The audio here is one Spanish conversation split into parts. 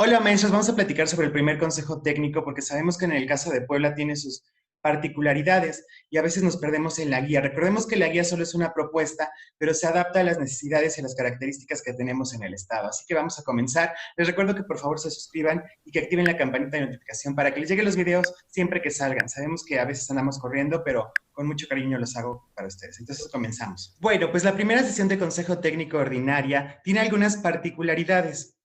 Hola maestros, vamos a platicar sobre el primer consejo técnico porque sabemos que en el caso de Puebla tiene sus particularidades y a veces nos perdemos en la guía. Recordemos que la guía solo es una propuesta, pero se adapta a las necesidades y las características que tenemos en el estado. Así que vamos a comenzar. Les recuerdo que por favor se suscriban y que activen la campanita de notificación para que les lleguen los videos siempre que salgan. Sabemos que a veces andamos corriendo, pero con mucho cariño los hago para ustedes. Entonces comenzamos. Bueno, pues la primera sesión de consejo técnico ordinaria tiene algunas particularidades.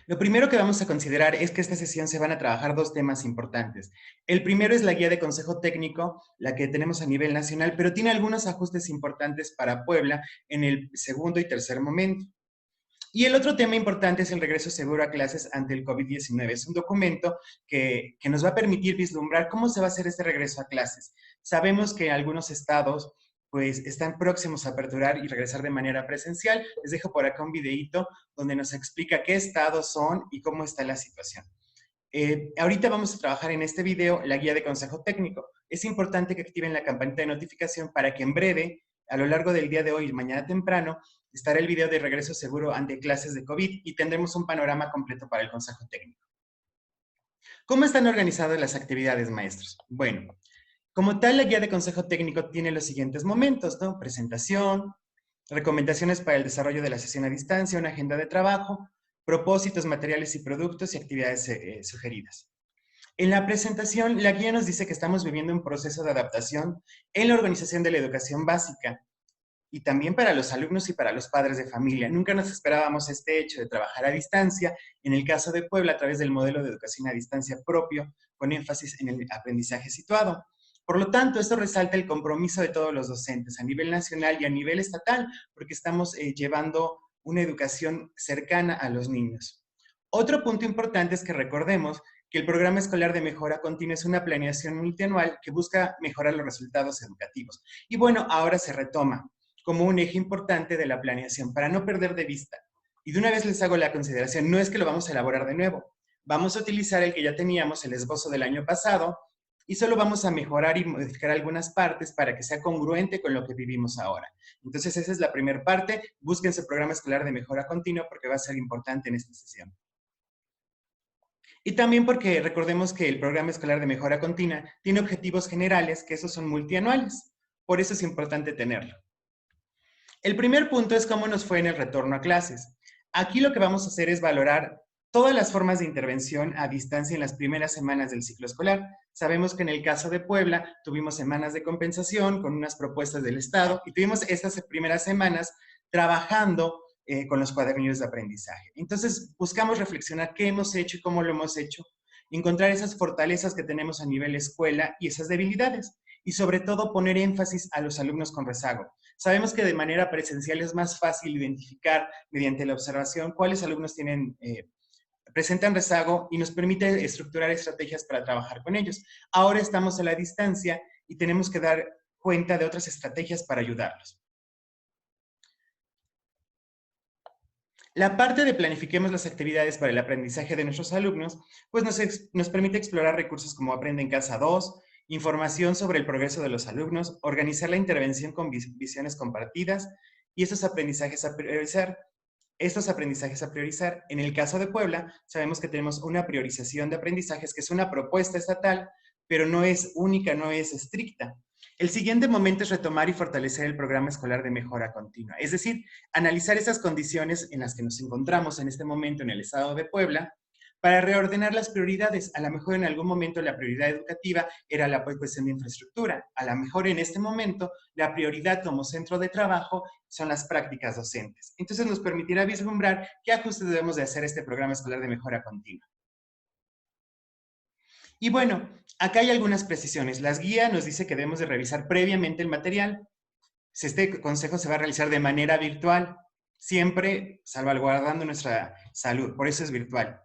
Lo primero que vamos a considerar es que esta sesión se van a trabajar dos temas importantes. El primero es la guía de consejo técnico, la que tenemos a nivel nacional, pero tiene algunos ajustes importantes para Puebla en el segundo y tercer momento. Y el otro tema importante es el regreso seguro a clases ante el COVID-19. Es un documento que nos va a permitir vislumbrar cómo se va a hacer este regreso a clases. Sabemos que algunos estados pues están próximos a aperturar y regresar de manera presencial. Les dejo por acá un videíto donde nos explica qué estados son y cómo está la situación. Ahorita vamos a trabajar en este video la guía de consejo técnico. Es importante que activen la campanita de notificación para que en breve, a lo largo del día de hoy y mañana temprano, estará el video de regreso seguro ante clases de COVID y tendremos un panorama completo para el consejo técnico. ¿Cómo están organizadas las actividades, maestros? Bueno, como tal, la guía de consejo técnico tiene los siguientes momentos, ¿no? Presentación, recomendaciones para el desarrollo de la sesión a distancia, una agenda de trabajo, propósitos, materiales y productos y actividades sugeridas. En la presentación, la guía nos dice que estamos viviendo un proceso de adaptación en la organización de la educación básica y también para los alumnos y para los padres de familia. Nunca nos esperábamos este hecho de trabajar a distancia, en el caso de Puebla, a través del modelo de educación a distancia propio, con énfasis en el aprendizaje situado. Por lo tanto, esto resalta el compromiso de todos los docentes a nivel nacional y a nivel estatal, porque estamos llevando una educación cercana a los niños. Otro punto importante es que recordemos que el programa escolar de mejora continua es una planeación multianual que busca mejorar los resultados educativos. Y bueno, ahora se retoma como un eje importante de la planeación para no perder de vista. Y de una vez les hago la consideración, no es que lo vamos a elaborar de nuevo, vamos a utilizar el que ya teníamos, el esbozo del año pasado, y solo vamos a mejorar y modificar algunas partes para que sea congruente con lo que vivimos ahora. Entonces esa es la primera parte, búsquense el programa escolar de mejora continua porque va a ser importante en esta sesión. Y también porque recordemos que el programa escolar de mejora continua tiene objetivos generales, que esos son multianuales. Por eso es importante tenerlo. El primer punto es cómo nos fue en el retorno a clases. Aquí lo que vamos a hacer es valorar todas las formas de intervención a distancia en las primeras semanas del ciclo escolar. Sabemos que en el caso de Puebla tuvimos semanas de compensación con unas propuestas del Estado y tuvimos estas primeras semanas trabajando con los cuadernillos de aprendizaje. Entonces, buscamos reflexionar qué hemos hecho y cómo lo hemos hecho, encontrar esas fortalezas que tenemos a nivel escuela y esas debilidades, y sobre todo poner énfasis a los alumnos con rezago. Sabemos que de manera presencial es más fácil identificar mediante la observación cuáles alumnos presentan rezago y nos permite estructurar estrategias para trabajar con ellos. Ahora estamos a la distancia y tenemos que dar cuenta de otras estrategias para ayudarlos. La parte de planifiquemos las actividades para el aprendizaje de nuestros alumnos, pues nos permite explorar recursos como Aprende en Casa 2, información sobre el progreso de los alumnos, organizar la intervención con visiones compartidas y estos aprendizajes a priorizar. En el caso de Puebla, sabemos que tenemos una priorización de aprendizajes que es una propuesta estatal, pero no es única, no es estricta. El siguiente momento es retomar y fortalecer el programa escolar de mejora continua, es decir, analizar esas condiciones en las que nos encontramos en este momento en el estado de Puebla para reordenar las prioridades. A lo mejor en algún momento la prioridad educativa era la cuestión de infraestructura. A lo mejor en este momento la prioridad como centro de trabajo son las prácticas docentes. Entonces nos permitirá vislumbrar qué ajustes debemos de hacer a este programa escolar de mejora continua. Y bueno, acá hay algunas precisiones. Las guías nos dice que debemos de revisar previamente el material. Este consejo se va a realizar de manera virtual, siempre salvaguardando nuestra salud, por eso es virtual.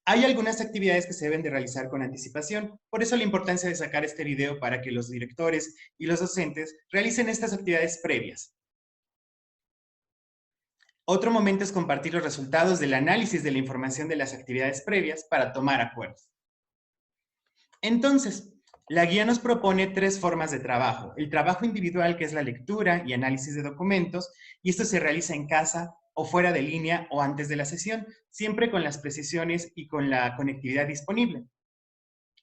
Hay algunas actividades que se deben de realizar con anticipación, por eso la importancia de sacar este video para que los directores y los docentes realicen estas actividades previas. Otro momento es compartir los resultados del análisis de la información de las actividades previas para tomar acuerdos. Entonces, la guía nos propone tres formas de trabajo. El trabajo individual, que es la lectura y análisis de documentos, y esto se realiza en casa o fuera de línea o antes de la sesión, siempre con las precisiones y con la conectividad disponible.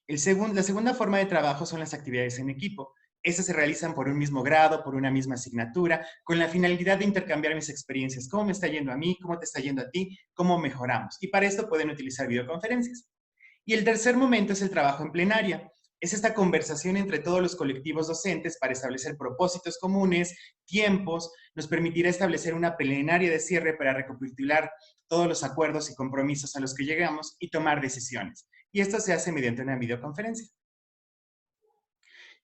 La segunda forma de trabajo son las actividades en equipo. Estas se realizan por un mismo grado, por una misma asignatura, con la finalidad de intercambiar mis experiencias. ¿Cómo me está yendo a mí? ¿Cómo te está yendo a ti? ¿Cómo mejoramos? Y para esto pueden utilizar videoconferencias. Y el tercer momento es el trabajo en plenaria. Es esta conversación entre todos los colectivos docentes para establecer propósitos comunes, tiempos, nos permitirá establecer una plenaria de cierre para recapitular todos los acuerdos y compromisos a los que llegamos y tomar decisiones. Y esto se hace mediante una videoconferencia.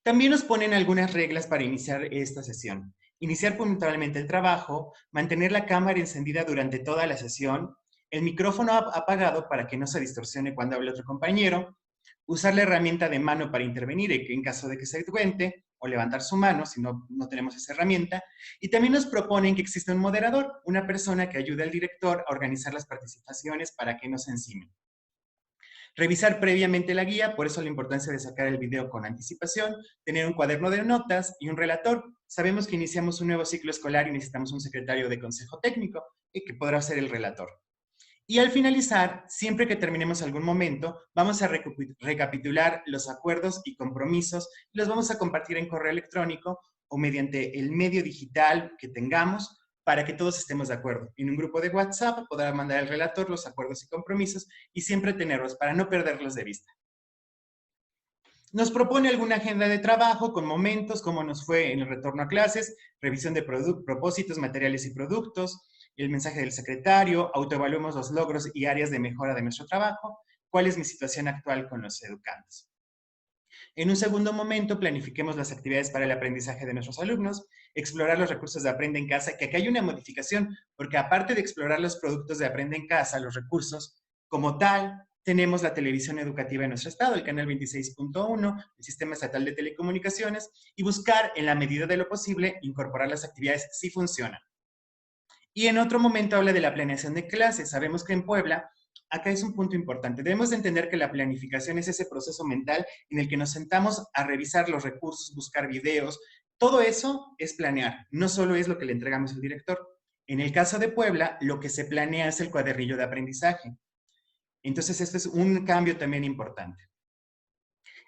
También nos ponen algunas reglas para iniciar esta sesión. Iniciar puntualmente el trabajo, mantener la cámara encendida durante toda la sesión, el micrófono apagado para que no se distorsione cuando hable otro compañero, usar la herramienta de mano para intervenir en caso de que se cuente, o levantar su mano si no tenemos esa herramienta. Y también nos proponen que exista un moderador, una persona que ayude al director a organizar las participaciones para que no se encimen. Revisar previamente la guía, por eso la importancia de sacar el video con anticipación, tener un cuaderno de notas y un relator. Sabemos que iniciamos un nuevo ciclo escolar y necesitamos un secretario de consejo técnico y que podrá ser el relator. Y al finalizar, siempre que terminemos algún momento, vamos a recapitular los acuerdos y compromisos y los vamos a compartir en correo electrónico o mediante el medio digital que tengamos para que todos estemos de acuerdo. En un grupo de WhatsApp podrá mandar el relator los acuerdos y compromisos y siempre tenerlos para no perderlos de vista. Nos propone alguna agenda de trabajo con momentos, cómo nos fue en el retorno a clases, revisión de propósitos, materiales y productos, el mensaje del secretario, autoevaluemos los logros y áreas de mejora de nuestro trabajo, cuál es mi situación actual con los educandos. En un segundo momento, planifiquemos las actividades para el aprendizaje de nuestros alumnos, explorar los recursos de Aprende en Casa, que aquí hay una modificación, porque aparte de explorar los productos de Aprende en Casa, los recursos, como tal, tenemos la televisión educativa en nuestro estado, el canal 26.1, el Sistema Estatal de Telecomunicaciones, y buscar, en la medida de lo posible, incorporar las actividades si funcionan. Y en otro momento habla de la planeación de clases. Sabemos que en Puebla, acá es un punto importante. Debemos de entender que la planificación es ese proceso mental en el que nos sentamos a revisar los recursos, buscar videos. Todo eso es planear, no solo es lo que le entregamos al director. En el caso de Puebla, lo que se planea es el cuadernillo de aprendizaje. Entonces, este es un cambio también importante.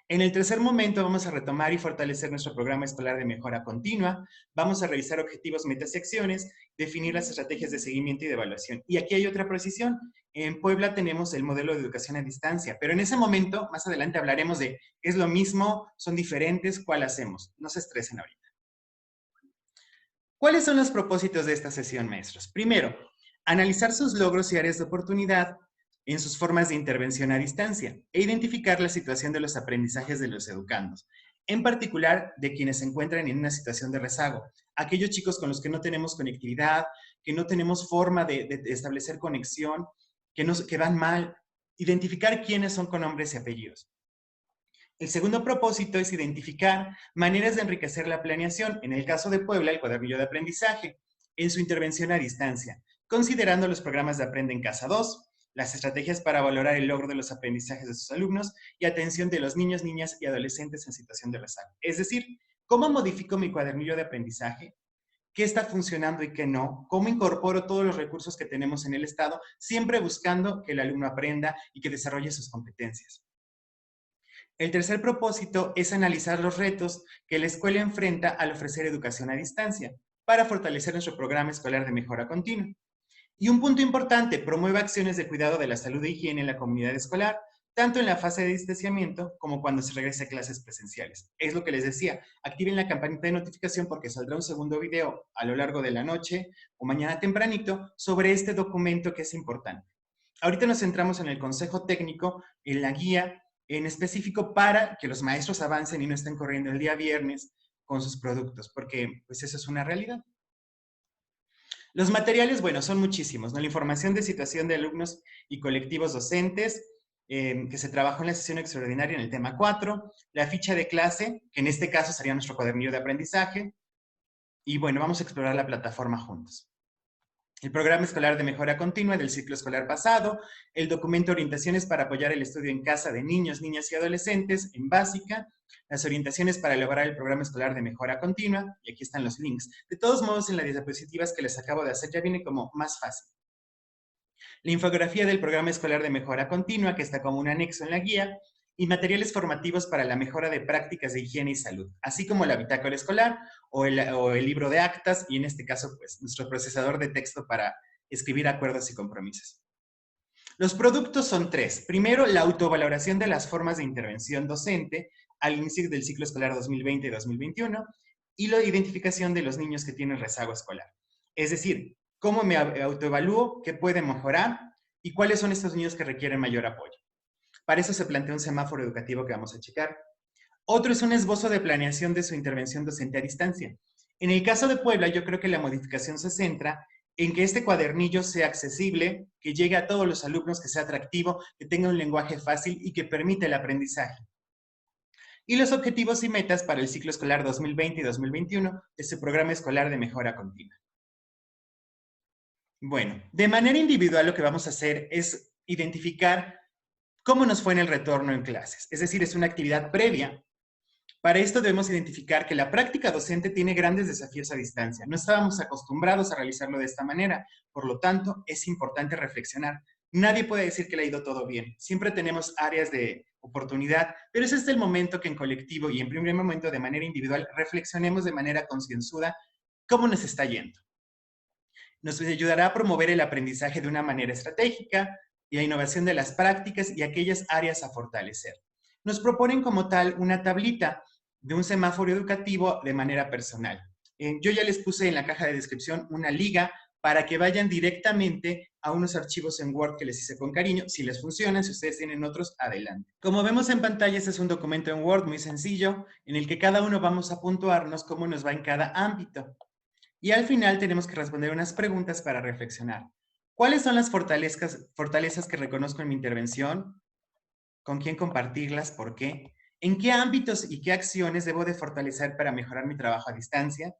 En el tercer momento vamos a retomar y fortalecer nuestro programa escolar de mejora continua, vamos a revisar objetivos, metas y acciones, definir las estrategias de seguimiento y de evaluación. Y aquí hay otra precisión. En Puebla tenemos el modelo de educación a distancia, pero en ese momento, más adelante hablaremos de, ¿es lo mismo? ¿Son diferentes? ¿Cuál hacemos? No se estresen ahorita. ¿Cuáles son los propósitos de esta sesión, maestros? Primero, analizar sus logros y áreas de oportunidad en sus formas de intervención a distancia e identificar la situación de los aprendizajes de los educandos, en particular de quienes se encuentran en una situación de rezago, aquellos chicos con los que no tenemos conectividad, que no tenemos forma de establecer conexión, que van mal, identificar quiénes son con nombres y apellidos. El segundo propósito es identificar maneras de enriquecer la planeación, en el caso de Puebla, el cuadernillo de aprendizaje, en su intervención a distancia, considerando los programas de Aprende en Casa 2, las estrategias para valorar el logro de los aprendizajes de sus alumnos y atención de los niños, niñas y adolescentes en situación de rezago. Es decir, ¿cómo modifico mi cuadernillo de aprendizaje? ¿Qué está funcionando y qué no? ¿Cómo incorporo todos los recursos que tenemos en el Estado, siempre buscando que el alumno aprenda y que desarrolle sus competencias? El tercer propósito es analizar los retos que la escuela enfrenta al ofrecer educación a distancia para fortalecer nuestro programa escolar de mejora continua. Y un punto importante, promueve acciones de cuidado de la salud e higiene en la comunidad escolar, tanto en la fase de distanciamiento como cuando se regrese a clases presenciales. Es lo que les decía, activen la campanita de notificación porque saldrá un segundo video a lo largo de la noche o mañana tempranito sobre este documento que es importante. Ahorita nos centramos en el consejo técnico, en la guía en específico para que los maestros avancen y no estén corriendo el día viernes con sus productos, porque pues eso es una realidad. Los materiales, bueno, son muchísimos, ¿no? La información de situación de alumnos y colectivos docentes, que se trabajó en la sesión extraordinaria en el tema 4, la ficha de clase, que en este caso sería nuestro cuadernillo de aprendizaje, y bueno, vamos a explorar la plataforma juntos. el programa escolar de mejora continua del ciclo escolar pasado, el documento Orientaciones para apoyar el estudio en casa de niños, niñas y adolescentes en básica, las orientaciones para elaborar el programa escolar de mejora continua, y aquí están los links. De todos modos, en las diapositivas que les acabo de hacer ya viene como más fácil. La infografía del programa escolar de mejora continua, que está como un anexo en la guía, y materiales formativos para la mejora de prácticas de higiene y salud, así como la bitácora escolar o el libro de actas, y en este caso, pues, nuestro procesador de texto para escribir acuerdos y compromisos. Los productos son tres. Primero, la autovaloración de las formas de intervención docente al inicio del ciclo escolar 2020 y 2021 y la identificación de los niños que tienen rezago escolar. Es decir, cómo me autoevalúo, qué puede mejorar y cuáles son estos niños que requieren mayor apoyo. Para eso se plantea un semáforo educativo que vamos a checar. Otro es un esbozo de planeación de su intervención docente a distancia. En el caso de Puebla, yo creo que la modificación se centra en que este cuadernillo sea accesible, que llegue a todos los alumnos, que sea atractivo, que tenga un lenguaje fácil y que permita el aprendizaje. Y los objetivos y metas para el ciclo escolar 2020 y 2021 de su programa escolar de mejora continua. Bueno, de manera individual lo que vamos a hacer es identificar cómo nos fue en el retorno en clases. Es decir, es una actividad previa. Para esto debemos identificar que la práctica docente tiene grandes desafíos a distancia. No estábamos acostumbrados a realizarlo de esta manera, por lo tanto, es importante reflexionar. Nadie puede decir que le ha ido todo bien. Siempre tenemos áreas de oportunidad, pero es este el momento que en colectivo y en primer momento de manera individual reflexionemos de manera concienzuda cómo nos está yendo. Nos ayudará a promover el aprendizaje de una manera estratégica y la innovación de las prácticas y aquellas áreas a fortalecer. Nos proponen como tal una tablita de un semáforo educativo de manera personal. Yo ya les puse en la caja de descripción una liga para que vayan directamente a unos archivos en Word que les hice con cariño. Si les funcionan, si ustedes tienen otros, adelante. Como vemos en pantalla, este es un documento en Word muy sencillo, en el que cada uno vamos a puntuarnos cómo nos va en cada ámbito. Y al final tenemos que responder unas preguntas para reflexionar. ¿Cuáles son las fortalezas que reconozco en mi intervención? ¿Con quién compartirlas? ¿Por qué? ¿En qué ámbitos y qué acciones debo de fortalecer para mejorar mi trabajo a distancia?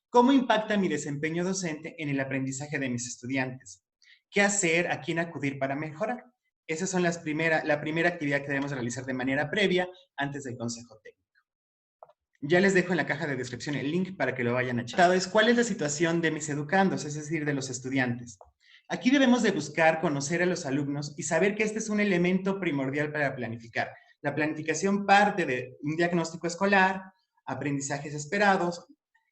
¿Cómo impacta mi desempeño docente en el aprendizaje de mis estudiantes? ¿Qué hacer? ¿A quién acudir para mejorar? Esas son la primera actividad que debemos realizar de manera previa antes del consejo técnico. Ya les dejo en la caja de descripción el link para que lo vayan a checar. ¿Cuál es la situación de mis educandos, es decir, de los estudiantes? Aquí debemos de buscar conocer a los alumnos y saber que este es un elemento primordial para planificar. La planificación parte de un diagnóstico escolar, aprendizajes esperados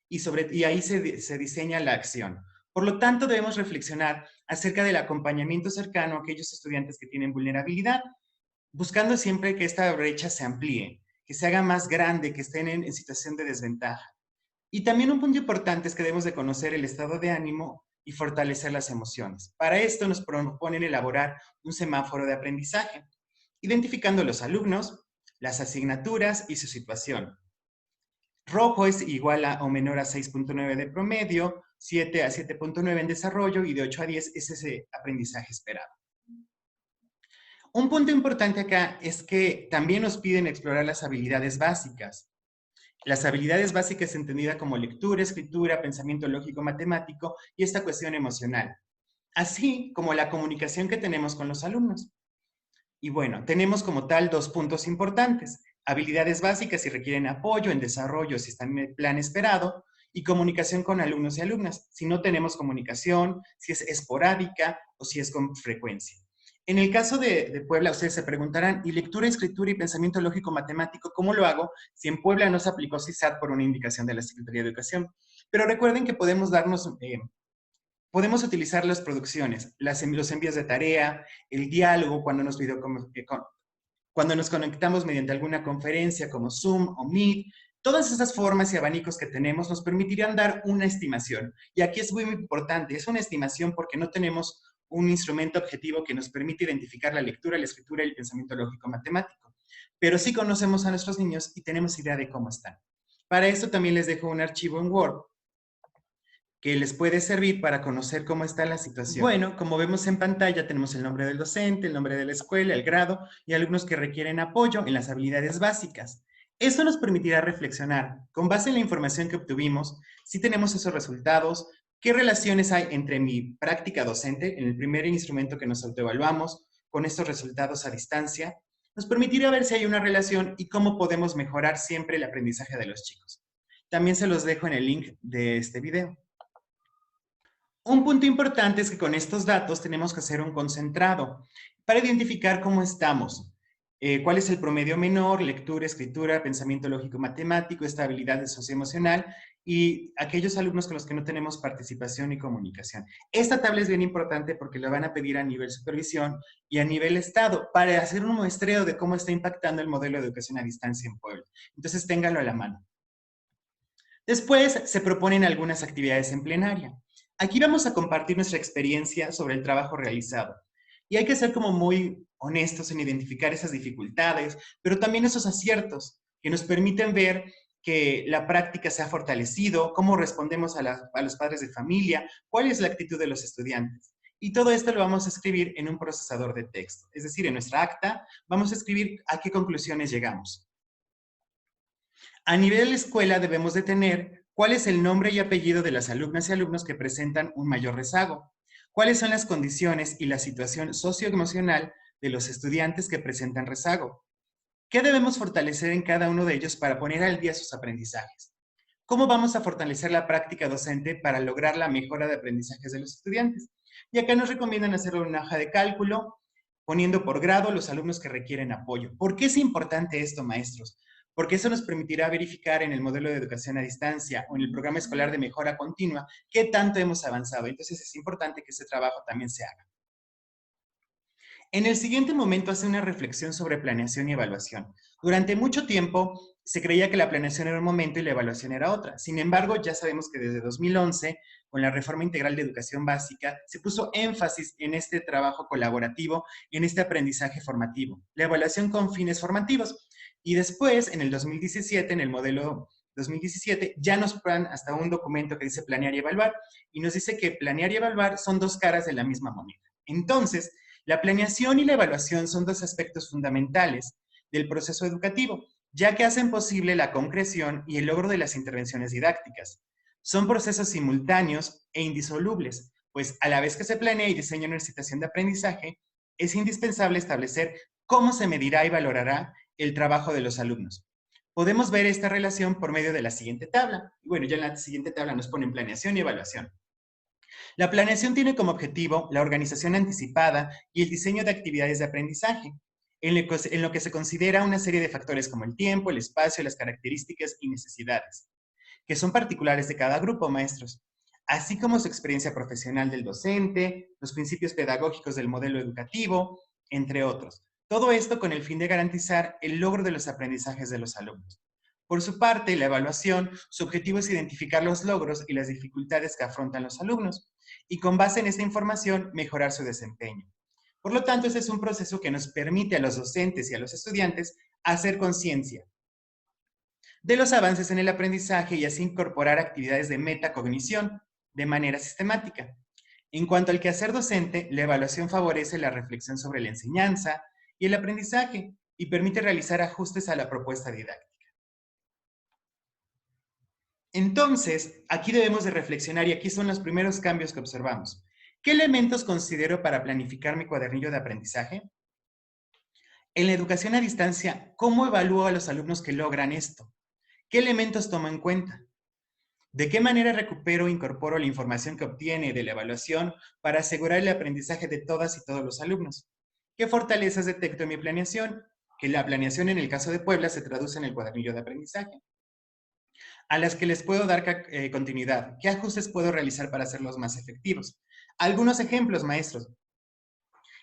y ahí se diseña la acción. Por lo tanto, debemos reflexionar acerca del acompañamiento cercano a aquellos estudiantes que tienen vulnerabilidad, buscando siempre que esta brecha se amplíe, que se haga más grande, que estén en situación de desventaja. Y también un punto importante es que debemos de conocer el estado de ánimo y fortalecer las emociones. Para esto nos proponen elaborar un semáforo de aprendizaje, identificando los alumnos, las asignaturas y su situación. Rojo es igual a o menor a 6.9 de promedio, 7 a 7.9 en desarrollo y de 8 a 10 es ese aprendizaje esperado. Un punto importante acá es que también nos piden explorar las habilidades básicas. Las habilidades básicas entendidas como lectura, escritura, pensamiento lógico, matemático y esta cuestión emocional, así como la comunicación que tenemos con los alumnos. Y bueno, tenemos como tal dos puntos importantes. Habilidades básicas si requieren apoyo en desarrollo, si están en el plan esperado, y comunicación con alumnos y alumnas. Si no tenemos comunicación, si es esporádica o si es con frecuencia. En el caso de Puebla, ustedes se preguntarán, ¿y lectura, escritura y pensamiento lógico matemático, cómo lo hago si en Puebla no se aplicó CISAT por una indicación de la Secretaría de Educación? Pero recuerden que podemos utilizar las producciones, los envíos de tarea, el diálogo cuando nos conectamos mediante alguna conferencia como Zoom o Meet. Todas esas formas y abanicos que tenemos nos permitirían dar una estimación. Y aquí es muy importante, es una estimación porque no tenemos un instrumento objetivo que nos permite identificar la lectura, la escritura y el pensamiento lógico matemático. Pero sí conocemos a nuestros niños y tenemos idea de cómo están. Para esto también les dejo un archivo en Word que les puede servir para conocer cómo está la situación. Bueno, como vemos en pantalla, tenemos el nombre del docente, el nombre de la escuela, el grado y alumnos que requieren apoyo en las habilidades básicas. Eso nos permitirá reflexionar, con base en la información que obtuvimos, si tenemos esos resultados, ¿Qué relaciones hay entre mi práctica docente, en el primer instrumento que nos autoevaluamos, con estos resultados a distancia? Nos permitirá ver si hay una relación y cómo podemos mejorar siempre el aprendizaje de los chicos. También se los dejo en el link de este video. Un punto importante es que con estos datos tenemos que hacer un concentrado para identificar cómo estamos, cuál es el promedio menor, lectura, escritura, pensamiento lógico matemático, estabilidad socioemocional y aquellos alumnos con los que no tenemos participación y comunicación. Esta tabla es bien importante porque la van a pedir a nivel supervisión y a nivel estado para hacer un muestreo de cómo está impactando el modelo de educación a distancia en Puebla. Entonces, ténganlo a la mano. Después se proponen algunas actividades en plenaria. Aquí vamos a compartir nuestra experiencia sobre el trabajo realizado. Y hay que ser como muy honestos en identificar esas dificultades, pero también esos aciertos que nos permiten ver que la práctica se ha fortalecido, cómo respondemos a los padres de familia, cuál es la actitud de los estudiantes. Y todo esto lo vamos a escribir en un procesador de texto. Es decir, en nuestra acta vamos a escribir a qué conclusiones llegamos. A nivel escuela debemos de tener cuál es el nombre y apellido de las alumnas y alumnos que presentan un mayor rezago, cuáles son las condiciones y la situación socioemocional de los estudiantes que presentan rezago, qué debemos fortalecer en cada uno de ellos para poner al día sus aprendizajes, cómo vamos a fortalecer la práctica docente para lograr la mejora de aprendizajes de los estudiantes. Y acá nos recomiendan hacerlo en una hoja de cálculo, poniendo por grado los alumnos que requieren apoyo. ¿Por qué es importante esto, maestros? Porque eso nos permitirá verificar en el modelo de educación a distancia o en el programa escolar de mejora continua qué tanto hemos avanzado. Entonces es importante que ese trabajo también se haga. En el siguiente momento hace una reflexión sobre planeación y evaluación. Durante mucho tiempo se creía que la planeación era un momento y la evaluación era otra. Sin embargo, ya sabemos que desde 2011, con la Reforma Integral de Educación Básica, se puso énfasis en este trabajo colaborativo, en este aprendizaje formativo, la evaluación con fines formativos. Y después, en el 2017, en el modelo 2017, ya nos dan hasta un documento que dice planear y evaluar, y nos dice que planear y evaluar son dos caras de la misma moneda. Entonces, la planeación y la evaluación son dos aspectos fundamentales del proceso educativo, ya que hacen posible la concreción y el logro de las intervenciones didácticas. Son procesos simultáneos e indisolubles, pues a la vez que se planea y diseña una situación de aprendizaje, es indispensable establecer cómo se medirá y valorará el trabajo de los alumnos. Podemos ver esta relación por medio de la siguiente tabla. Y bueno, ya en la siguiente tabla nos ponen planeación y evaluación. La planeación tiene como objetivo la organización anticipada y el diseño de actividades de aprendizaje, en lo que se considera una serie de factores como el tiempo, el espacio, las características y necesidades, que son particulares de cada grupo, maestros, así como su experiencia profesional del docente, los principios pedagógicos del modelo educativo, entre otros. Todo esto con el fin de garantizar el logro de los aprendizajes de los alumnos. Por su parte, la evaluación, su objetivo es identificar los logros y las dificultades que afrontan los alumnos y con base en esta información mejorar su desempeño. Por lo tanto, este es un proceso que nos permite a los docentes y a los estudiantes hacer conciencia de los avances en el aprendizaje y así incorporar actividades de metacognición de manera sistemática. En cuanto al quehacer docente, la evaluación favorece la reflexión sobre la enseñanza y el aprendizaje y permite realizar ajustes a la propuesta didáctica. Entonces, aquí debemos de reflexionar y aquí son los primeros cambios que observamos. ¿Qué elementos considero para planificar mi cuadernillo de aprendizaje? En la educación a distancia, ¿cómo evalúo a los alumnos que logran esto? ¿Qué elementos tomo en cuenta? ¿De qué manera recupero e incorporo la información que obtiene de la evaluación para asegurar el aprendizaje de todas y todos los alumnos? ¿Qué fortalezas detecto en mi planeación? Que la planeación en el caso de Puebla se traduce en el cuadernillo de aprendizaje. A las que les puedo dar continuidad. ¿Qué ajustes puedo realizar para hacerlos más efectivos? Algunos ejemplos, maestros.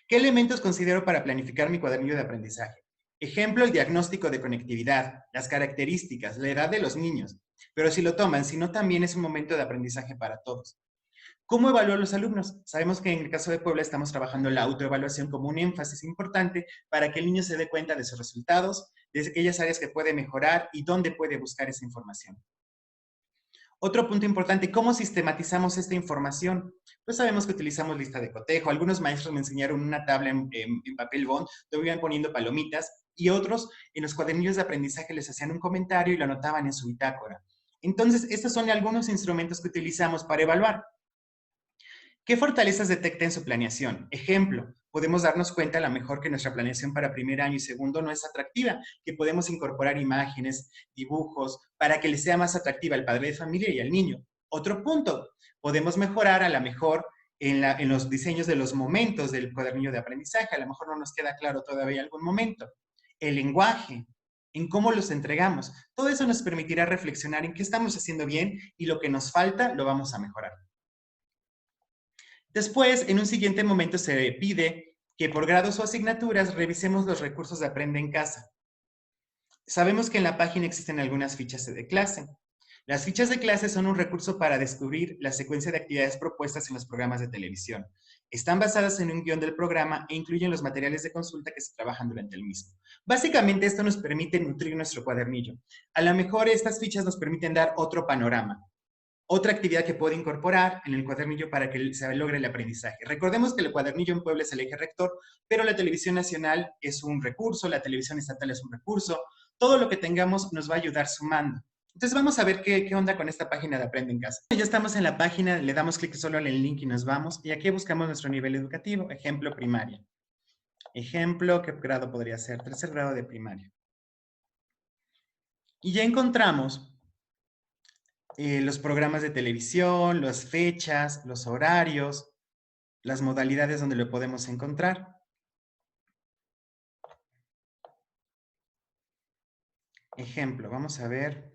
¿Qué elementos considero para planificar mi cuadernillo de aprendizaje? Ejemplo, el diagnóstico de conectividad, las características, la edad de los niños. Pero si lo toman, si no, también es un momento de aprendizaje para todos. ¿Cómo evalúo a los alumnos? Sabemos que en el caso de Puebla estamos trabajando la autoevaluación como un énfasis importante para que el niño se dé cuenta de sus resultados, de aquellas áreas que puede mejorar y dónde puede buscar esa información. Otro punto importante, ¿cómo sistematizamos esta información? Pues sabemos que utilizamos lista de cotejo. Algunos maestros me enseñaron una tabla en papel bond, donde iban poniendo palomitas, y otros en los cuadernillos de aprendizaje les hacían un comentario y lo anotaban en su bitácora. Entonces, estos son algunos instrumentos que utilizamos para evaluar. ¿Qué fortalezas detecta en su planeación? Ejemplo, podemos darnos cuenta a lo mejor que nuestra planeación para primer año y segundo no es atractiva, que podemos incorporar imágenes, dibujos, para que le sea más atractiva al padre de familia y al niño. Otro punto, podemos mejorar a lo mejor en los diseños de los momentos del cuadernillo de aprendizaje. A lo mejor no nos queda claro todavía algún momento. El lenguaje, en cómo los entregamos. Todo eso nos permitirá reflexionar en qué estamos haciendo bien y lo que nos falta lo vamos a mejorar. Después, en un siguiente momento, se pide que por grados o asignaturas revisemos los recursos de Aprende en Casa. Sabemos que en la página existen algunas fichas de clase. Las fichas de clase son un recurso para descubrir la secuencia de actividades propuestas en los programas de televisión. Están basadas en un guión del programa e incluyen los materiales de consulta que se trabajan durante el mismo. Básicamente, esto nos permite nutrir nuestro cuadernillo. A lo mejor estas fichas nos permiten dar otro panorama. Otra actividad que puede incorporar en el cuadernillo para que se logre el aprendizaje. Recordemos que el cuadernillo en Puebla es el eje rector, pero la televisión nacional es un recurso, la televisión estatal es un recurso. Todo lo que tengamos nos va a ayudar sumando. Entonces vamos a ver qué onda con esta página de Aprende en Casa. Ya estamos en la página, le damos clic solo en el link y nos vamos. Y aquí buscamos nuestro nivel educativo, ejemplo primaria. Ejemplo, ¿qué grado podría ser? Tercer grado de primaria. Y ya encontramos los programas de televisión, las fechas, los horarios, las modalidades donde lo podemos encontrar. Ejemplo, vamos a ver.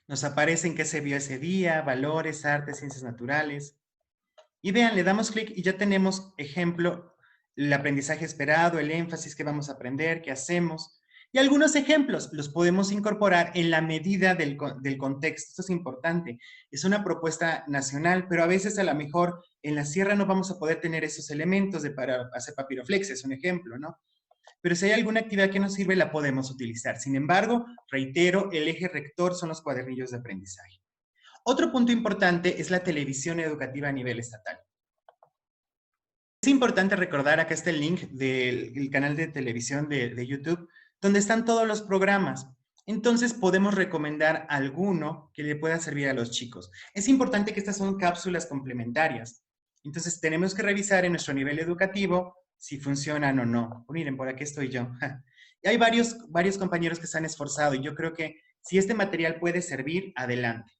Nos aparecen qué se vio ese día, valores, artes, ciencias naturales. Y vean, le damos clic y ya tenemos, ejemplo, el aprendizaje esperado, el énfasis que vamos a aprender, qué hacemos. Y algunos ejemplos los podemos incorporar en la medida del contexto. Esto es importante. Es una propuesta nacional, pero a veces a lo mejor en la sierra no vamos a poder tener esos elementos para hacer papiroflexia, es un ejemplo, ¿no? Pero si hay alguna actividad que nos sirve, la podemos utilizar. Sin embargo, reitero, el eje rector son los cuadernillos de aprendizaje. Otro punto importante es la televisión educativa a nivel estatal. Es importante recordar, acá está el link del canal de televisión de YouTube, donde están todos los programas. Entonces podemos recomendar alguno que le pueda servir a los chicos. Es importante que estas son cápsulas complementarias. Entonces tenemos que revisar en nuestro nivel educativo si funcionan o no. Miren, por aquí estoy yo. Y hay varios compañeros que se han esforzado y yo creo que si este material puede servir, adelante.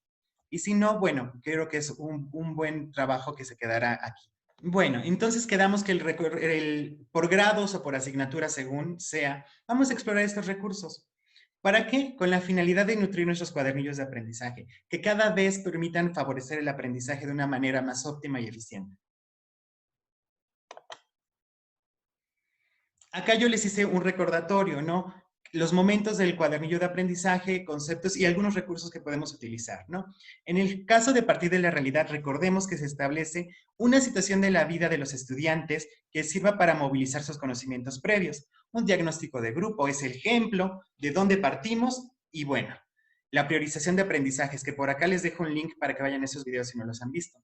Y si no, bueno, creo que es un buen trabajo que se quedará aquí. Bueno, entonces quedamos que por grados o por asignatura, según sea, vamos a explorar estos recursos. ¿Para qué? Con la finalidad de nutrir nuestros cuadernillos de aprendizaje, que cada vez permitan favorecer el aprendizaje de una manera más óptima y eficiente. Acá yo les hice un recordatorio, ¿no? Los momentos del cuadernillo de aprendizaje, conceptos y algunos recursos que podemos utilizar, ¿no? En el caso de partir de la realidad, recordemos que se establece una situación de la vida de los estudiantes que sirva para movilizar sus conocimientos previos. Un diagnóstico de grupo es el ejemplo de dónde partimos y, bueno, la priorización de aprendizajes, que por acá les dejo un link para que vayan a esos videos si no los han visto.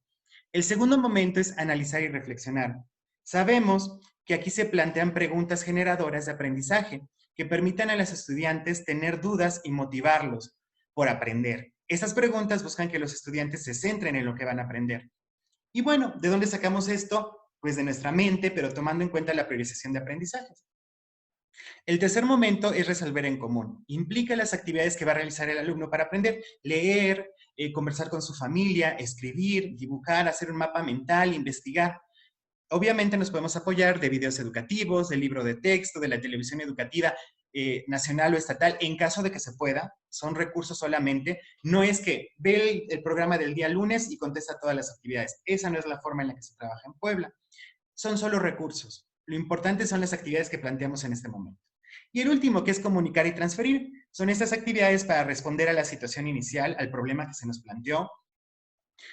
El segundo momento es analizar y reflexionar. Sabemos que aquí se plantean preguntas generadoras de aprendizaje que permitan a los estudiantes tener dudas y motivarlos por aprender. Estas preguntas buscan que los estudiantes se centren en lo que van a aprender. Y bueno, ¿de dónde sacamos esto? Pues de nuestra mente, pero tomando en cuenta la priorización de aprendizajes. El tercer momento es resolver en común. Implica las actividades que va a realizar el alumno para aprender, leer, conversar con su familia, escribir, dibujar, hacer un mapa mental, investigar. Obviamente nos podemos apoyar de videos educativos, del libro de texto, de la televisión educativa nacional o estatal, en caso de que se pueda. Son recursos solamente. No es que ve el programa del día lunes y contesta todas las actividades. Esa no es la forma en la que se trabaja en Puebla. Son solo recursos. Lo importante son las actividades que planteamos en este momento. Y el último, que es comunicar y transferir. Son estas actividades para responder a la situación inicial, al problema que se nos planteó,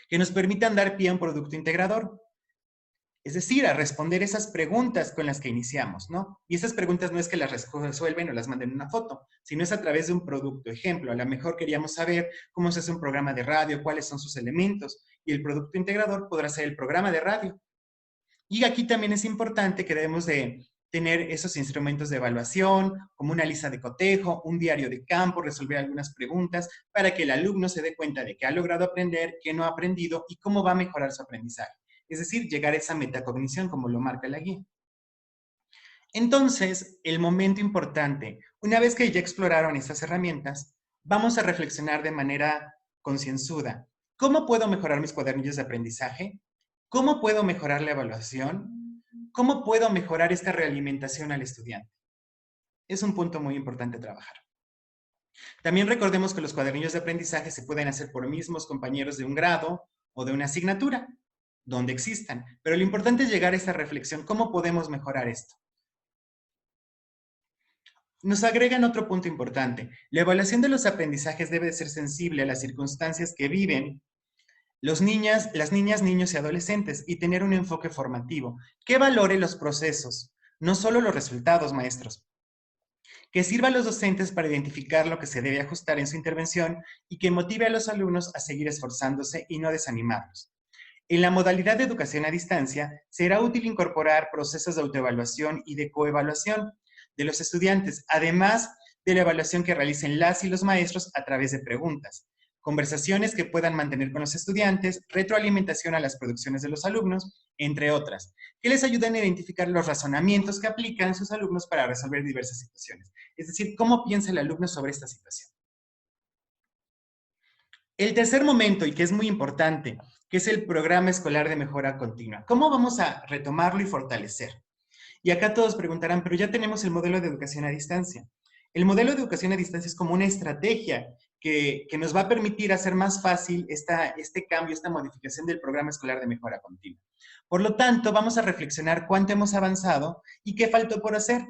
que nos permitan dar pie a un producto integrador. Es decir, a responder esas preguntas con las que iniciamos, ¿no? Y esas preguntas no es que las resuelven o las manden en una foto, sino es a través de un producto. Ejemplo, a lo mejor queríamos saber cómo se hace un programa de radio, cuáles son sus elementos. y el producto integrador podrá ser el programa de radio. Y aquí también es importante que debemos de tener esos instrumentos de evaluación, como una lista de cotejo, un diario de campo, resolver algunas preguntas, para que el alumno se dé cuenta de qué ha logrado aprender, qué no ha aprendido y cómo va a mejorar su aprendizaje. Es decir, llegar a esa metacognición como lo marca la guía. Entonces, el momento importante, una vez que ya exploraron estas herramientas, vamos a reflexionar de manera concienzuda. ¿Cómo puedo mejorar mis cuadernillos de aprendizaje? ¿Cómo puedo mejorar la evaluación? ¿Cómo puedo mejorar esta realimentación al estudiante? Es un punto muy importante a trabajar. También recordemos que los cuadernillos de aprendizaje se pueden hacer por mismos compañeros de un grado o de una asignatura, donde existan. Pero lo importante es llegar a esta reflexión. ¿Cómo podemos mejorar esto? Nos agregan otro punto importante. La evaluación de los aprendizajes debe ser sensible a las circunstancias que viven las niñas, niños y adolescentes y tener un enfoque formativo que valore los procesos, no solo los resultados, maestros. Que sirva a los docentes para identificar lo que se debe ajustar en su intervención y que motive a los alumnos a seguir esforzándose y no desanimarlos. En la modalidad de educación a distancia, será útil incorporar procesos de autoevaluación y de coevaluación de los estudiantes, además de la evaluación que realicen las y los maestros a través de preguntas, conversaciones que puedan mantener con los estudiantes, retroalimentación a las producciones de los alumnos, entre otras, que les ayuden a identificar los razonamientos que aplican sus alumnos para resolver diversas situaciones. Es decir, cómo piensa el alumno sobre esta situación. El tercer momento, y que es muy importante, que es el programa escolar de mejora continua. ¿Cómo vamos a retomarlo y fortalecer? Y acá todos preguntarán, pero ya tenemos el modelo de educación a distancia. El modelo de educación a distancia es como una estrategia que nos va a permitir hacer más fácil este cambio, esta modificación del programa escolar de mejora continua. Por lo tanto, vamos a reflexionar cuánto hemos avanzado y qué faltó por hacer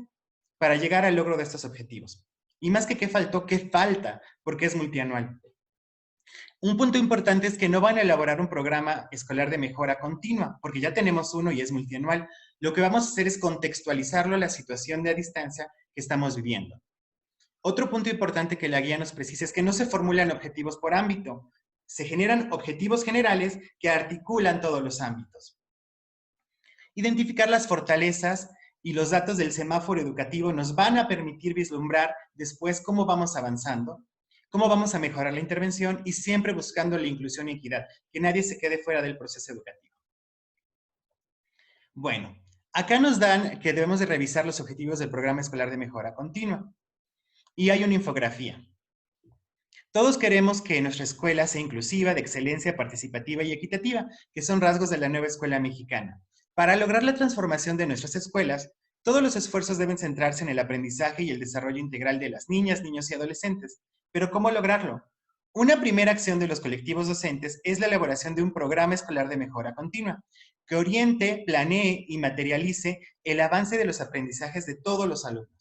para llegar al logro de estos objetivos. Y más que qué faltó, qué falta, porque es multianual. Un punto importante es que no van a elaborar un programa escolar de mejora continua, porque ya tenemos uno y es multianual. Lo que vamos a hacer es contextualizarlo a la situación de a distancia que estamos viviendo. Otro punto importante que la guía nos precisa es que no se formulan objetivos por ámbito, se generan objetivos generales que articulan todos los ámbitos. Identificar las fortalezas y los datos del semáforo educativo nos van a permitir vislumbrar después cómo vamos avanzando, cómo vamos a mejorar la intervención y siempre buscando la inclusión y equidad, que nadie se quede fuera del proceso educativo. Bueno, acá nos dan que debemos de revisar los objetivos del programa escolar de mejora continua. Y hay una infografía. Todos queremos que nuestra escuela sea inclusiva, de excelencia, participativa y equitativa, que son rasgos de la nueva escuela mexicana. Para lograr la transformación de nuestras escuelas, todos los esfuerzos deben centrarse en el aprendizaje y el desarrollo integral de las niñas, niños y adolescentes. Pero ¿cómo lograrlo? Una primera acción de los colectivos docentes es la elaboración de un programa escolar de mejora continua, que oriente, planee y materialice el avance de los aprendizajes de todos los alumnos.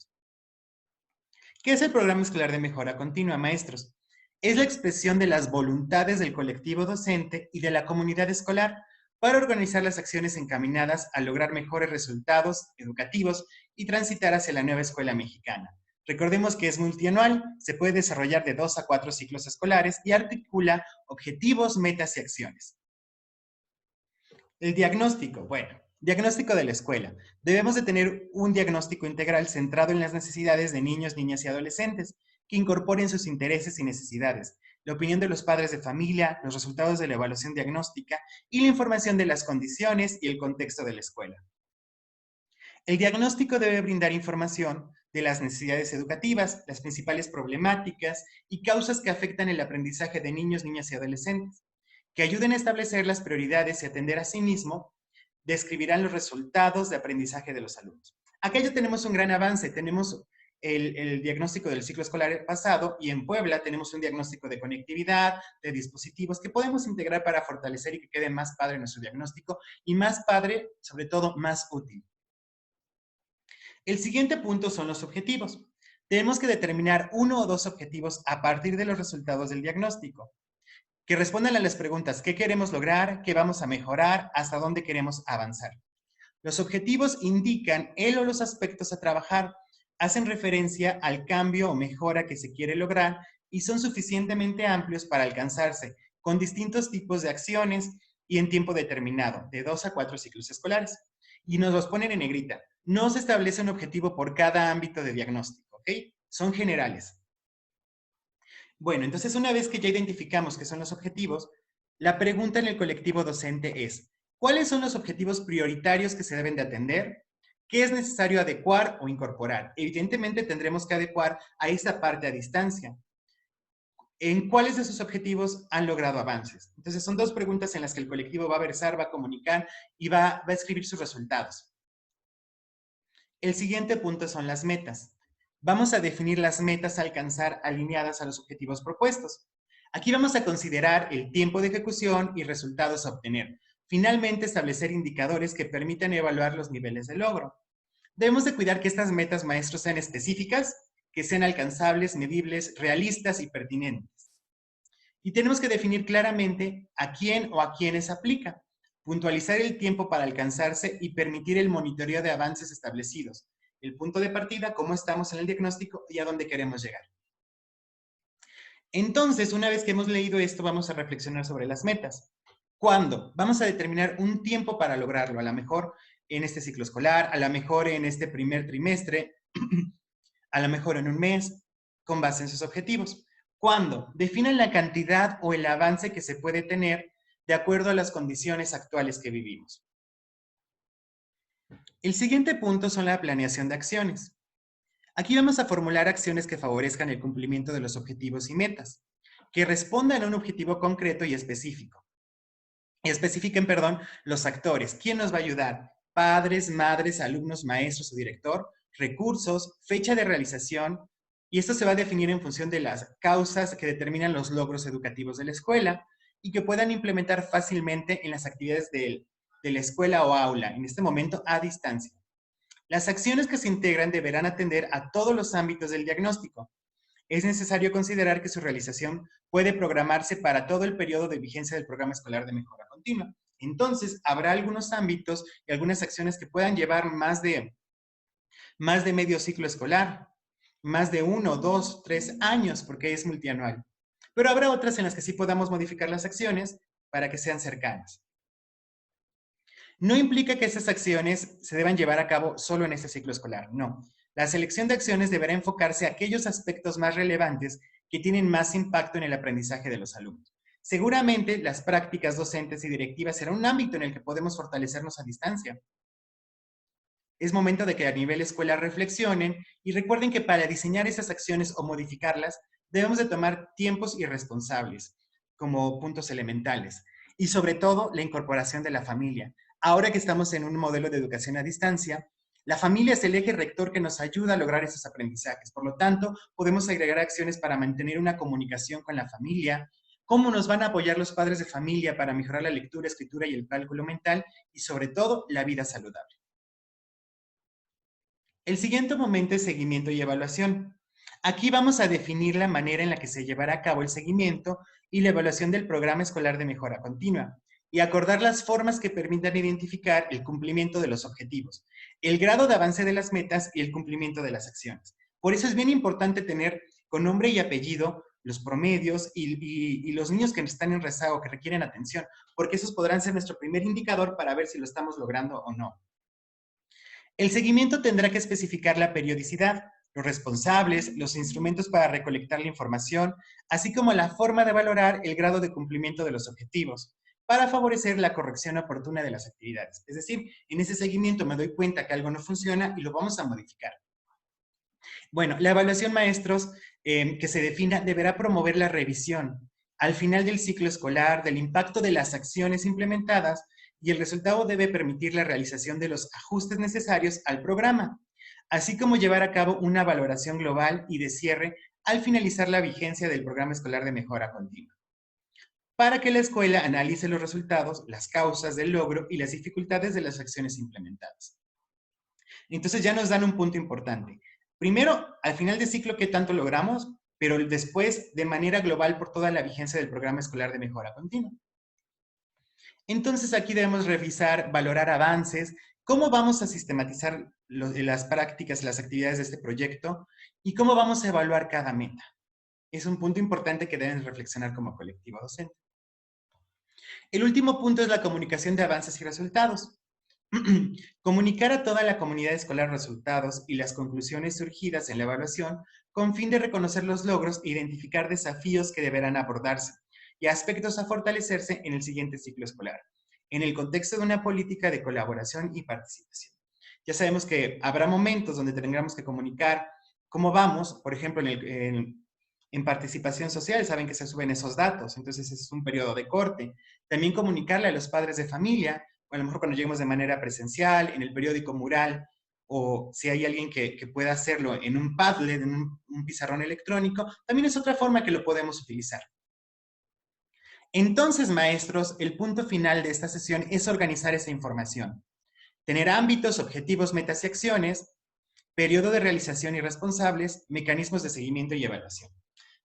¿Qué es el programa escolar de mejora continua, maestros? Es la expresión de las voluntades del colectivo docente y de la comunidad escolar para organizar las acciones encaminadas a lograr mejores resultados educativos y transitar hacia la nueva escuela mexicana. Recordemos que es multianual, se puede desarrollar de 2 a 4 ciclos escolares y articula objetivos, metas y acciones. El diagnóstico, bueno, diagnóstico de la escuela. Debemos de tener un diagnóstico integral centrado en las necesidades de niños, niñas y adolescentes, que incorporen sus intereses y necesidades, la opinión de los padres de familia, los resultados de la evaluación diagnóstica y la información de las condiciones y el contexto de la escuela. El diagnóstico debe brindar información de las necesidades educativas, las principales problemáticas y causas que afectan el aprendizaje de niños, niñas y adolescentes, que ayuden a establecer las prioridades y atender a sí mismo, describirán los resultados de aprendizaje de los alumnos. Acá ya tenemos un gran avance, tenemos el diagnóstico del ciclo escolar pasado y en Puebla tenemos un diagnóstico de conectividad, de dispositivos que podemos integrar para fortalecer y que quede más padre nuestro diagnóstico y más padre, sobre todo, más útil. El siguiente punto son los objetivos. Tenemos que determinar 1 o 2 objetivos a partir de los resultados del diagnóstico, que respondan a las preguntas: ¿qué queremos lograr? ¿Qué vamos a mejorar? ¿Hasta dónde queremos avanzar? Los objetivos indican el o los aspectos a trabajar, hacen referencia al cambio o mejora que se quiere lograr y son suficientemente amplios para alcanzarse con distintos tipos de acciones y en tiempo determinado, de 2 a 4 ciclos escolares. Y nos los ponen en negrita. No se establece un objetivo por cada ámbito de diagnóstico, ¿ok? Son generales. Bueno, entonces una vez que ya identificamos qué son los objetivos, la pregunta en el colectivo docente es, ¿cuáles son los objetivos prioritarios que se deben de atender? ¿Qué es necesario adecuar o incorporar? Evidentemente tendremos que adecuar a esa parte a distancia. ¿En cuáles de esos objetivos han logrado avances? Entonces son dos preguntas en las que el colectivo va a versar, va a comunicar y va a escribir sus resultados. El siguiente punto son las metas. Vamos a definir las metas a alcanzar alineadas a los objetivos propuestos. Aquí vamos a considerar el tiempo de ejecución y resultados a obtener. Finalmente, establecer indicadores que permitan evaluar los niveles de logro. Debemos de cuidar que estas metas, maestros, sean específicas, que sean alcanzables, medibles, realistas y pertinentes. Y tenemos que definir claramente a quién o a quiénes aplica, puntualizar el tiempo para alcanzarse y permitir el monitoreo de avances establecidos, el punto de partida, cómo estamos en el diagnóstico y a dónde queremos llegar. Entonces, una vez que hemos leído esto, vamos a reflexionar sobre las metas. ¿Cuándo? Vamos a determinar un tiempo para lograrlo, a lo mejor en este ciclo escolar, a lo mejor en este primer trimestre, a lo mejor en un mes, con base en sus objetivos. ¿Cuándo? Definen la cantidad o el avance que se puede tener de acuerdo a las condiciones actuales que vivimos. El siguiente punto son la planeación de acciones. Aquí vamos a formular acciones que favorezcan el cumplimiento de los objetivos y metas, que respondan a un objetivo concreto y específico. Y especifiquen, los actores. ¿Quién nos va a ayudar? Padres, madres, alumnos, maestros o director, recursos, fecha de realización, y esto se va a definir en función de las causas que determinan los logros educativos de la escuela y que puedan implementar fácilmente en las actividades de la escuela o aula, en este momento a distancia. Las acciones que se integran deberán atender a todos los ámbitos del diagnóstico. Es necesario considerar que su realización puede programarse para todo el periodo de vigencia del programa escolar de mejora continua. Entonces, habrá algunos ámbitos y algunas acciones que puedan llevar más de medio ciclo escolar, más de 1, 2, 3 años, porque es multianual. Pero habrá otras en las que sí podamos modificar las acciones para que sean cercanas. No implica que esas acciones se deban llevar a cabo solo en este ciclo escolar, no. La selección de acciones deberá enfocarse a aquellos aspectos más relevantes que tienen más impacto en el aprendizaje de los alumnos. Seguramente las prácticas docentes y directivas serán un ámbito en el que podemos fortalecernos a distancia. Es momento de que a nivel escuela reflexionen y recuerden que para diseñar esas acciones o modificarlas, debemos de tomar tiempos irresponsables como puntos elementales. Y sobre todo, la incorporación de la familia. Ahora que estamos en un modelo de educación a distancia, la familia es el eje rector que nos ayuda a lograr esos aprendizajes. Por lo tanto, podemos agregar acciones para mantener una comunicación con la familia, cómo nos van a apoyar los padres de familia para mejorar la lectura, escritura y el cálculo mental y sobre todo la vida saludable. El siguiente momento es seguimiento y evaluación. Aquí vamos a definir la manera en la que se llevará a cabo el seguimiento y la evaluación del programa escolar de mejora continua y acordar las formas que permitan identificar el cumplimiento de los objetivos, el grado de avance de las metas y el cumplimiento de las acciones. Por eso es bien importante tener con nombre y apellido los promedios y los niños que están en rezago, que requieren atención, porque esos podrán ser nuestro primer indicador para ver si lo estamos logrando o no. El seguimiento tendrá que especificar la periodicidad, los responsables, los instrumentos para recolectar la información, así como la forma de valorar el grado de cumplimiento de los objetivos, para favorecer la corrección oportuna de las actividades. Es decir, en ese seguimiento me doy cuenta que algo no funciona y lo vamos a modificar. Bueno, la evaluación, maestros, que se defina, deberá promover la revisión al final del ciclo escolar del impacto de las acciones implementadas y el resultado debe permitir la realización de los ajustes necesarios al programa, así como llevar a cabo una valoración global y de cierre al finalizar la vigencia del programa escolar de mejora continua, para que la escuela analice los resultados, las causas del logro y las dificultades de las acciones implementadas. Entonces ya nos dan un punto importante. Primero, al final del ciclo, ¿qué tanto logramos? Pero después, de manera global, por toda la vigencia del programa escolar de mejora continua. Entonces aquí debemos revisar, valorar avances, cómo vamos a sistematizar las prácticas, las actividades de este proyecto y cómo vamos a evaluar cada meta. Es un punto importante que deben reflexionar como colectivo docente. El último punto es la comunicación de avances y resultados. Comunicar a toda la comunidad escolar resultados y las conclusiones surgidas en la evaluación con fin de reconocer los logros e identificar desafíos que deberán abordarse y aspectos a fortalecerse en el siguiente ciclo escolar, en el contexto de una política de colaboración y participación. Ya sabemos que habrá momentos donde tengamos que comunicar cómo vamos, por ejemplo, en participación social, saben que se suben esos datos, entonces ese es un periodo de corte. También comunicarle a los padres de familia, o a lo mejor cuando lleguemos de manera presencial, en el periódico mural, o si hay alguien que pueda hacerlo en un Padlet, en un pizarrón electrónico, también es otra forma que lo podemos utilizar. Entonces, maestros, el punto final de esta sesión es organizar esa información. Tener ámbitos, objetivos, metas y acciones, periodo de realización y responsables, mecanismos de seguimiento y evaluación.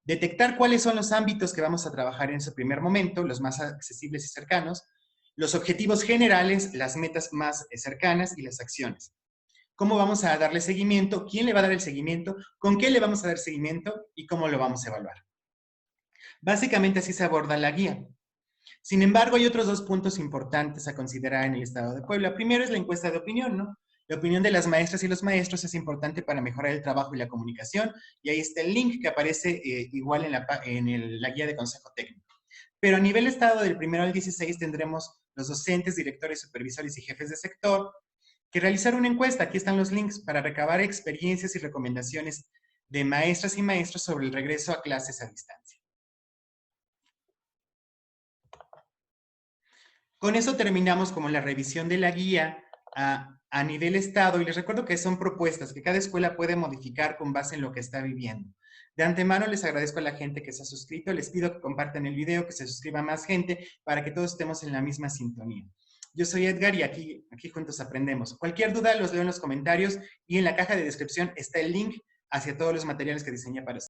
Detectar cuáles son los ámbitos que vamos a trabajar en ese primer momento, los más accesibles y cercanos, los objetivos generales, las metas más cercanas y las acciones. ¿Cómo vamos a darle seguimiento? ¿Quién le va a dar el seguimiento? ¿Con qué le vamos a dar seguimiento? ¿Y cómo lo vamos a evaluar? Básicamente así se aborda la guía. Sin embargo, hay otros dos puntos importantes a considerar en el Estado de Puebla. Primero es la encuesta de opinión, ¿no? La opinión de las maestras y los maestros es importante para mejorar el trabajo y la comunicación, y ahí está el link que aparece igual en la guía de consejo técnico. Pero a nivel Estado, del 1 al 16, tendremos los docentes, directores, supervisores y jefes de sector que realizar una encuesta. Aquí están los links para recabar experiencias y recomendaciones de maestras y maestros sobre el regreso a clases a distancia. Con eso terminamos como la revisión de la guía a nivel Estado, y les recuerdo que son propuestas que cada escuela puede modificar con base en lo que está viviendo. De antemano les agradezco a la gente que se ha suscrito, les pido que compartan el video, que se suscriba más gente para que todos estemos en la misma sintonía. Yo soy Edgar y aquí juntos aprendemos. Cualquier duda los leo en los comentarios y en la caja de descripción está el link hacia todos los materiales que diseñé para ustedes.